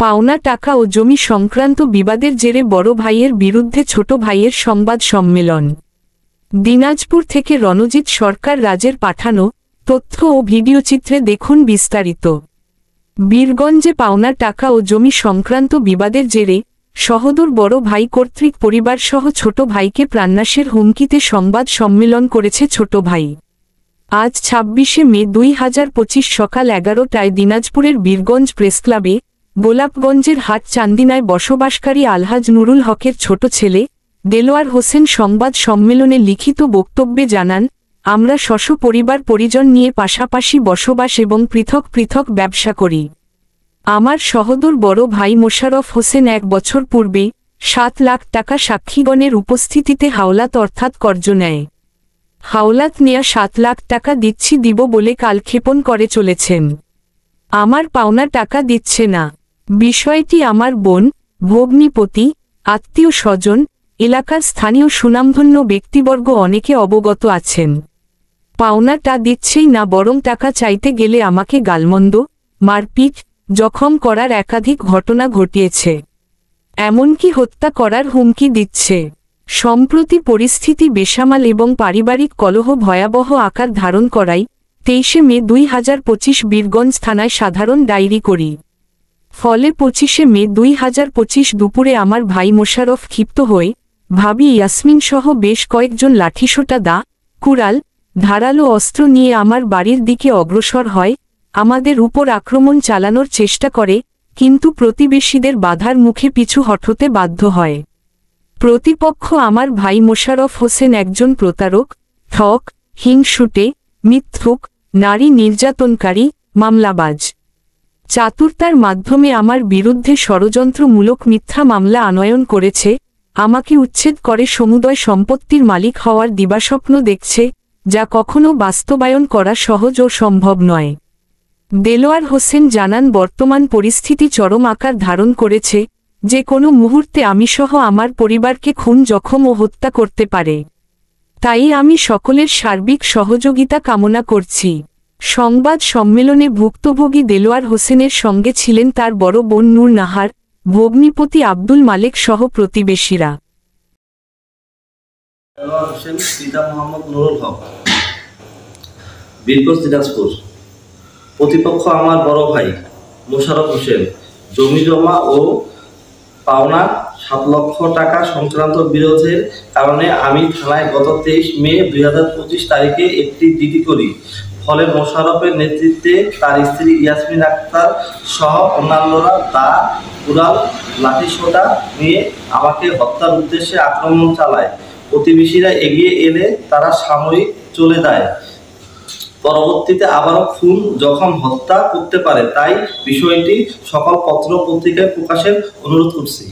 পাওনা টাকা ও জমি সংক্রান্ত বিবাদের জেরে বড় ভাইয়ের বিরুদ্ধে ছোট ভাইয়ের সংবাদ সম্মেলন। দিনাজপুর থেকে রণজিৎ সরকার রাজের পাঠানো তথ্য ও ভিডিওচিত্রে দেখুন বিস্তারিত। বীরগঞ্জে পাওনা টাকা ও জমি সংক্রান্ত বিবাদের জেরে সহোদর বড় ভাই কর্তৃক পরিবারসহ ছোট ভাইকে প্রাণনাশের হুমকিতে সংবাদ সম্মেলন করেছে ছোট ভাই। আজ ২৬শে মে ২০২৫ সকাল ১১টায় দিনাজপুরের বীরগঞ্জ প্রেসক্লাবে গোলাপগঞ্জের হাট চান্দিনায় বসবাসকারী আলহাজ নুরুল হকের ছোট ছেলে দেলোয়ার হোসেন সংবাদ সম্মেলনে লিখিত বক্তব্যে জানান, আমরা পরিবার পরিজন নিয়ে পাশাপাশি বসবাস এবং পৃথক পৃথক ব্যবসা করি। আমার সহোদর বড় ভাই মোশাররফ হোসেন ১ বছর পূর্বে ৭ লাখ টাকা সাক্ষীগণের উপস্থিতিতে হাওলাত অর্থাৎ কর্জ নেয়। হাওলাত নেয়া ৭ লাখ টাকা দিব বলে কালক্ষেপণ করে চলেছেন। আমার পাওনা টাকা দিচ্ছে না। বিষয়টি আমার বোন, ভগ্নিপতি, আত্মীয় স্বজন, এলাকার স্থানীয় সুনামধন্য ব্যক্তিবর্গ অনেকে অবগত আছেন। পাওনাটা দিচ্ছেই না, বরং টাকা চাইতে গেলে আমাকে গালমন্দ, মারপিট, জখম করার একাধিক ঘটনা ঘটিয়েছে। এমনকি হত্যা করার হুমকি দিচ্ছে। সম্প্রতি পরিস্থিতি বেসামাল এবং পারিবারিক কলহ ভয়াবহ আকার ধারণ করায় ২৩শে মে ২০২৫ বীরগঞ্জ থানায় সাধারণ ডায়েরি করি। ফলে ২৫শে মে ২০২৫ দুপুরে আমার ভাই মোশাররফ ক্ষিপ্ত হয়ে ভাবি ইয়াসমিন সহ বেশ কয়েকজন লাঠিসোঁটা দা, কুড়াল, ধারালো অস্ত্র নিয়ে আমার বাড়ির দিকে অগ্রসর হয়, আমাদের উপর আক্রমণ চালানোর চেষ্টা করে, কিন্তু প্রতিবেশীদের বাধার মুখে পিছু হটতে বাধ্য হয়। প্রতিপক্ষ আমার ভাই মোশাররফ হোসেন একজন প্রতারক, ঠক, হিংসুটে, মিথ্যুক, নারী নির্যাতনকারী, মামলাবাজ। চাতুরতার মাধ্যমে আমার বিরুদ্ধে ষড়যন্ত্রমূলক মিথ্যা মামলা আনয়ন করেছে, আমাকে উচ্ছেদ করে সমুদয় সম্পত্তির মালিক হওয়ার দিবাস্বপ্ন দেখছে, যা কখনো বাস্তবায়ন করা সহজ ও সম্ভব নয়। দেলোয়ার হোসেন জানান, বর্তমান পরিস্থিতি চরম আকার ধারণ করেছে, যে কোনো মুহূর্তে আমিসহ আমার পরিবারকে খুন, জখম ও হত্যা করতে পারে। তাই আমি সকলের সার্বিক সহযোগিতা কামনা করছি। সংবাদ সম্মেলনে ভুক্তভোগী দেলোয়ার হোসেনের সঙ্গে ছিলেন তার বড় বোন নূর নাহার, ভগ্নিপতি আব্দুল মালেক সহ প্রতিবেশীরা। দেলোয়ার হোসেন পিতা মোহাম্মদ নুরুল হক, বীরগঞ্জ, দিনাজপুর। প্রতিপক্ষ আমার বড় ভাই মোশাররফ হোসেন। জমি জমা ও পাওনা ৭ লক্ষ টাকা সংক্রান্ত বিরোধের কারণে আমি থানায় গত ২৩ মে ২০২৫ তারিখে একটি জিডি করি। ফলে মোশাররফের নেতৃত্বে তার স্ত্রী ইয়াসমিন আক্তার সহ অন্যান্যরা দা, কুড়াল, লাঠিসোঁটা নিয়ে আমাকে হত্যার উদ্দেশ্যে আক্রমণ চালায়। প্রতিবেশীরা এগিয়ে এলে তারা সাময়িক চলে যায়, পরবর্তীতে আবারও খুন, জখম, হত্যা করতে পারে। তাই বিষয়টি সকল পত্র পত্রিকায় প্রকাশের অনুরোধ করছি।